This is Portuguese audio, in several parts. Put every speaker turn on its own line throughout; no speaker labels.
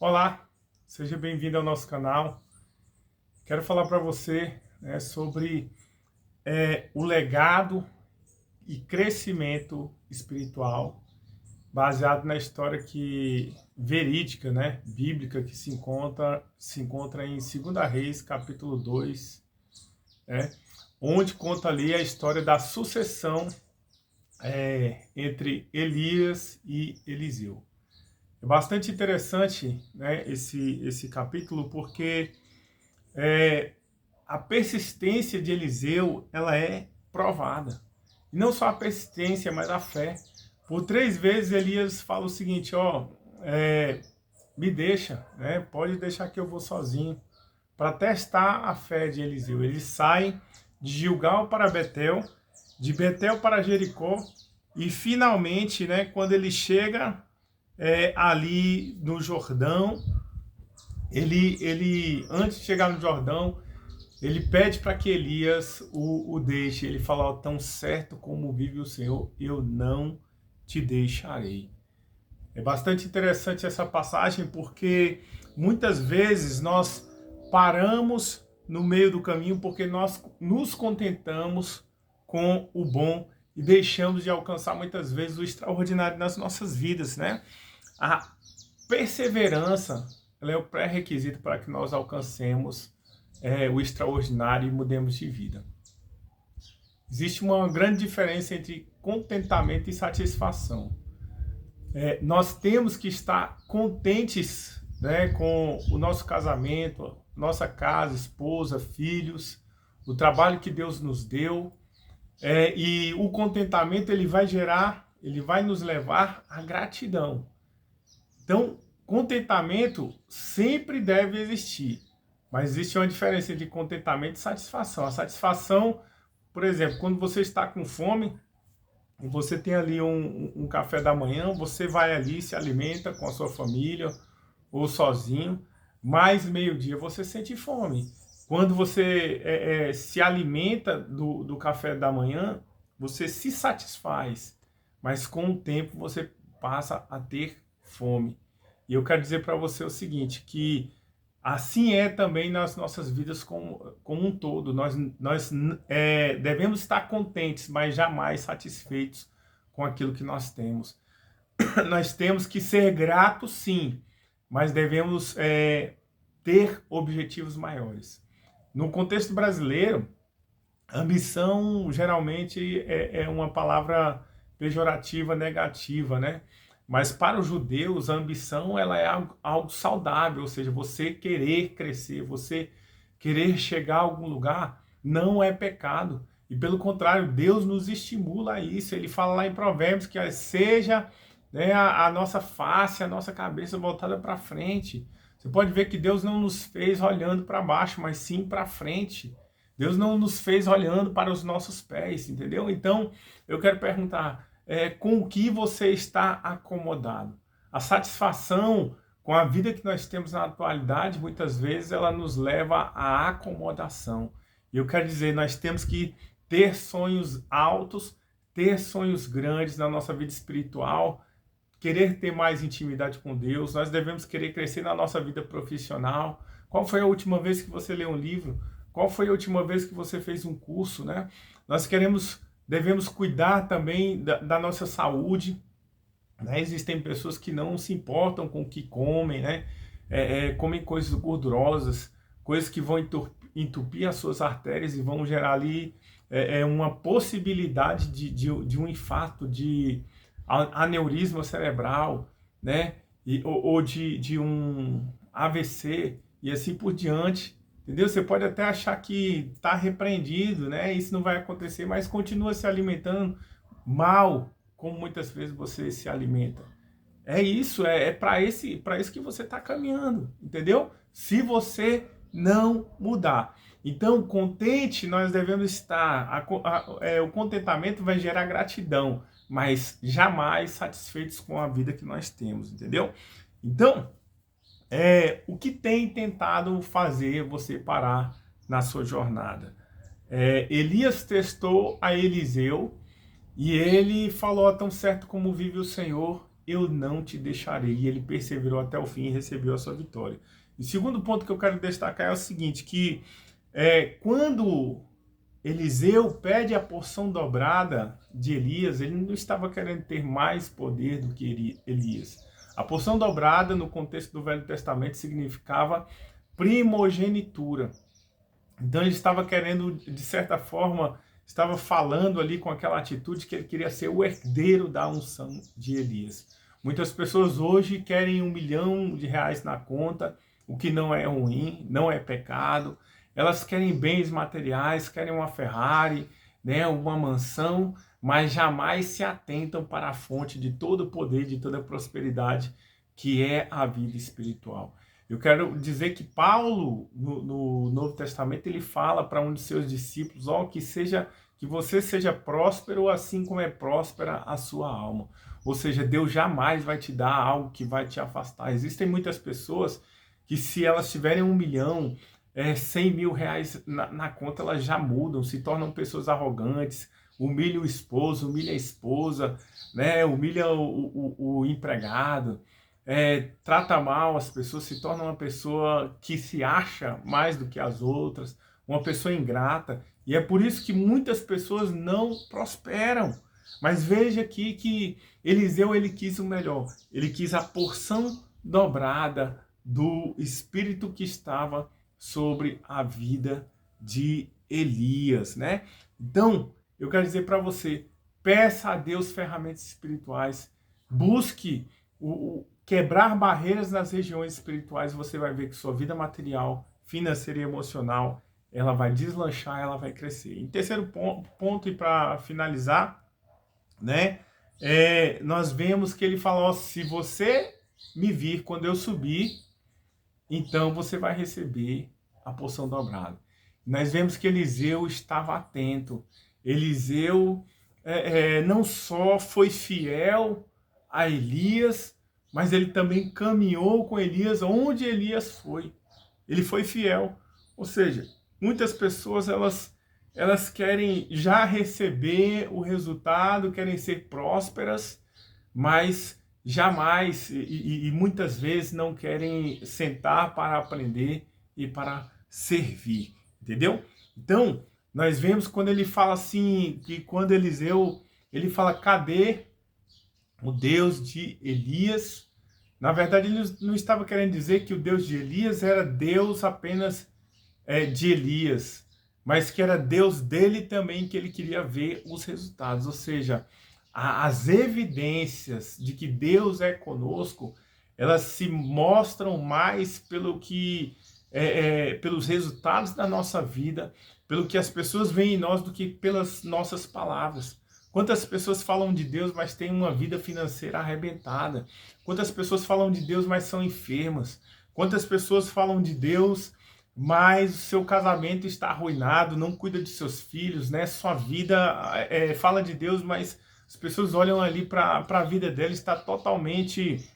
Olá, seja bem-vindo ao nosso canal. Quero falar para você, sobre o legado e crescimento espiritual baseado na história verídica, bíblica, que se encontra em 2 Reis, capítulo 2, onde conta ali a história da sucessão entre Elias e Eliseu. É bastante interessante, esse capítulo, porque a persistência de Eliseu, ela é provada. E não só a persistência, mas a fé. Por 3 vezes Elias fala o seguinte, me deixa, pode deixar que eu vou sozinho, para testar a fé de Eliseu. Eles saem de Gilgal para Betel, de Betel para Jericó, e finalmente, quando ele chega ali no Jordão, ele antes de chegar no Jordão, ele pede para que Elias o deixe. Ele fala, tão certo como vive o Senhor, eu não te deixarei. É bastante interessante essa passagem, porque muitas vezes nós paramos no meio do caminho porque nós nos contentamos com o bom e deixamos de alcançar muitas vezes o extraordinário nas nossas vidas, A perseverança, ela é o pré-requisito para que nós alcancemos o extraordinário e mudemos de vida. Existe uma grande diferença entre contentamento e satisfação. Nós temos que estar contentes, com o nosso casamento, nossa casa, esposa, filhos, o trabalho que Deus nos deu, e o contentamento ele vai nos levar à gratidão. Então, contentamento sempre deve existir, mas existe uma diferença entre contentamento e satisfação. A satisfação, por exemplo, quando você está com fome, e você tem ali um café da manhã, você vai ali, se alimenta com a sua família ou sozinho, mais meio-dia você sente fome. Quando você se alimenta do café da manhã, você se satisfaz, mas com o tempo você passa a ter fome. E eu quero dizer para você o seguinte, que assim é também nas nossas vidas como um todo. Nós devemos estar contentes, mas jamais satisfeitos com aquilo que nós temos. Nós temos que ser gratos, sim, mas devemos ter objetivos maiores. No contexto brasileiro, ambição geralmente é uma palavra pejorativa, negativa, Mas para os judeus, a ambição ela é algo saudável, ou seja, você querer crescer, você querer chegar a algum lugar, não é pecado. E pelo contrário, Deus nos estimula a isso. Ele fala lá em Provérbios que seja a nossa face, a nossa cabeça voltada para frente. Você pode ver que Deus não nos fez olhando para baixo, mas sim para frente. Deus não nos fez olhando para os nossos pés, entendeu? Então, eu quero perguntar, com o que você está acomodado? A satisfação com a vida que nós temos na atualidade, muitas vezes, ela nos leva à acomodação. E eu quero dizer, nós temos que ter sonhos altos, ter sonhos grandes na nossa vida espiritual, querer ter mais intimidade com Deus, nós devemos querer crescer na nossa vida profissional. Qual foi a última vez que você leu um livro? Qual foi a última vez que você fez um curso, Nós devemos cuidar também da nossa saúde, Existem pessoas que não se importam com o que comem, comem coisas gordurosas, coisas que vão entupir as suas artérias e vão gerar ali uma possibilidade de um infarto, de aneurisma cerebral, ou de um AVC e assim por diante. Entendeu? Você pode até achar que está repreendido, isso não vai acontecer, mas continua se alimentando mal, como muitas vezes você se alimenta. É isso, é para isso que você está caminhando, entendeu? Se você não mudar. Então, contente nós devemos estar. O contentamento vai gerar gratidão, mas jamais satisfeitos com a vida que nós temos, entendeu? Então, o que tem tentado fazer você parar na sua jornada? Elias testou a Eliseu e ele falou, tão certo como vive o Senhor, eu não te deixarei. E ele perseverou até o fim e recebeu a sua vitória. E o segundo ponto que eu quero destacar é o seguinte, que quando Eliseu pede a porção dobrada de Elias, ele não estava querendo ter mais poder do que Elias. A porção dobrada, no contexto do Velho Testamento, significava primogenitura. Então ele estava querendo, de certa forma, estava falando ali com aquela atitude que ele queria ser o herdeiro da unção de Elias. Muitas pessoas hoje querem R$1 milhão na conta, o que não é ruim, não é pecado. Elas querem bens materiais, querem uma Ferrari, né, uma mansão, mas jamais se atentam para a fonte de todo o poder, de toda a prosperidade, que é a vida espiritual. Eu quero dizer que Paulo, no Novo Testamento, ele fala para um de seus discípulos, que você seja próspero assim como é próspera a sua alma. Ou seja, Deus jamais vai te dar algo que vai te afastar. Existem muitas pessoas que, se elas tiverem R$1 milhão, R$100 mil na conta, elas já mudam, se tornam pessoas arrogantes, humilham o esposo, humilham a esposa, né? Humilham o empregado, trata mal as pessoas, se torna uma pessoa que se acha mais do que as outras, uma pessoa ingrata. E é por isso que muitas pessoas não prosperam. Mas veja aqui que Eliseu, ele quis o melhor. Ele quis a porção dobrada do espírito que estava sobre a vida de Elias, né? Então, eu quero dizer para você, peça a Deus ferramentas espirituais, busque quebrar barreiras nas regiões espirituais, você vai ver que sua vida material, financeira e emocional, ela vai deslanchar, ela vai crescer. Em terceiro ponto, e para finalizar, né, nós vemos que ele falou, se você me vir quando eu subir, então você vai receber a porção dobrada. Nós vemos que Eliseu estava atento. Eliseu não só foi fiel a Elias, mas ele também caminhou com Elias onde Elias foi. Ele foi fiel. Ou seja, muitas pessoas elas querem já receber o resultado, querem ser prósperas, mas jamais e muitas vezes não querem sentar para aprender e para servir, entendeu? Então, nós vemos quando ele fala assim, que quando Eliseu, ele fala, cadê o Deus de Elias? Na verdade, ele não estava querendo dizer que o Deus de Elias era Deus apenas de Elias, mas que era Deus dele também, que ele queria ver os resultados, ou seja, as evidências de que Deus é conosco, elas se mostram mais pelos resultados da nossa vida, pelo que as pessoas veem em nós, do que pelas nossas palavras. Quantas pessoas falam de Deus, mas têm uma vida financeira arrebentada? Quantas pessoas falam de Deus, mas são enfermas? Quantas pessoas falam de Deus, mas o seu casamento está arruinado, não cuida de seus filhos, né? Sua vida fala de Deus, mas as pessoas olham ali para a vida dela, está totalmente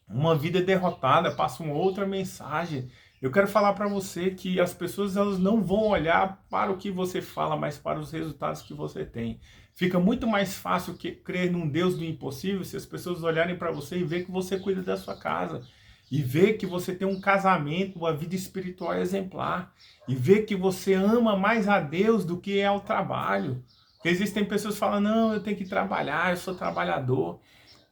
uma vida derrotada, passa uma outra mensagem. Eu quero falar para você que as pessoas elas não vão olhar para o que você fala, mas para os resultados que você tem. Fica muito mais fácil crer num Deus do impossível se as pessoas olharem para você e ver que você cuida da sua casa. E ver que você tem um casamento, uma vida espiritual exemplar. E ver que você ama mais a Deus do que ao trabalho. Porque existem pessoas que falam, não, eu tenho que trabalhar, eu sou trabalhador.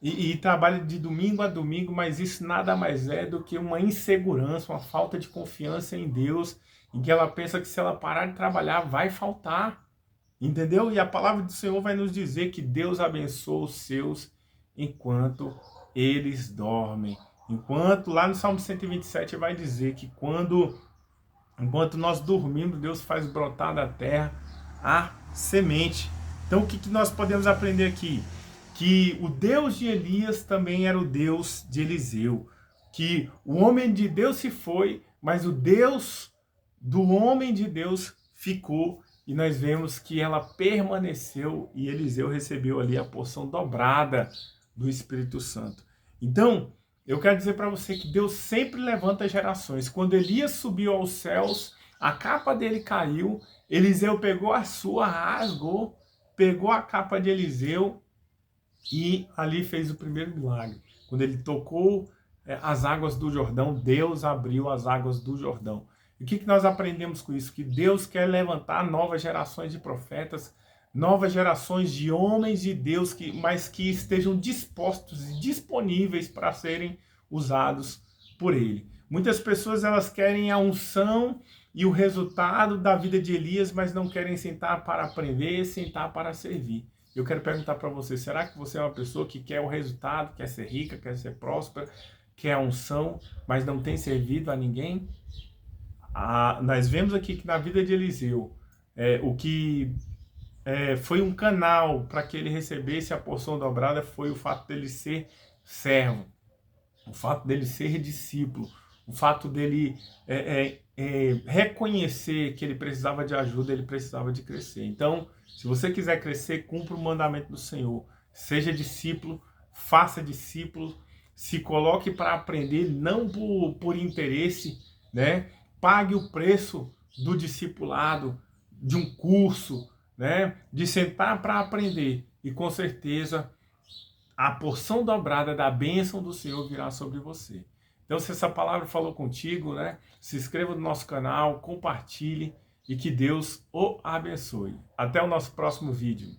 E trabalha de domingo a domingo, mas isso nada mais é do que uma insegurança, uma falta de confiança em Deus, em que ela pensa que se ela parar de trabalhar, vai faltar. Entendeu? E a palavra do Senhor vai nos dizer que Deus abençoa os seus enquanto eles dormem. Enquanto, lá no Salmo 127 vai dizer que enquanto nós dormimos, Deus faz brotar da terra a semente. Então o que nós podemos aprender aqui? Que o Deus de Elias também era o Deus de Eliseu. Que o homem de Deus se foi, mas o Deus do homem de Deus ficou. E nós vemos que ela permaneceu e Eliseu recebeu ali a porção dobrada do Espírito Santo. Então, eu quero dizer para você que Deus sempre levanta gerações. Quando Elias subiu aos céus, a capa dele caiu, Eliseu pegou a sua, rasgou, pegou a capa de Eliseu e ali fez o primeiro milagre. Quando ele tocou as águas do Jordão, Deus abriu as águas do Jordão. E o que nós aprendemos com isso? Que Deus quer levantar novas gerações de profetas, novas gerações de homens de Deus, mas que estejam dispostos e disponíveis para serem usados por Ele. Muitas pessoas elas querem a unção e o resultado da vida de Elias, mas não querem sentar para aprender, sentar para servir. Eu quero perguntar para você, será que você é uma pessoa que quer o resultado, quer ser rica, quer ser próspera, quer a unção, mas não tem servido a ninguém? Nós vemos aqui que na vida de Eliseu, o que foi um canal para que ele recebesse a porção dobrada foi o fato dele ser servo, o fato dele ser discípulo, o fato dele reconhecer que ele precisava de ajuda, ele precisava de crescer. Então, se você quiser crescer, cumpra o mandamento do Senhor. Seja discípulo, faça discípulo, se coloque para aprender, não por interesse, né? Pague o preço do discipulado, de um curso, né? De sentar para aprender. E com certeza a porção dobrada da bênção do Senhor virá sobre você. Então, se essa palavra falou contigo, né? Se inscreva no nosso canal, compartilhe e que Deus o abençoe. Até o nosso próximo vídeo.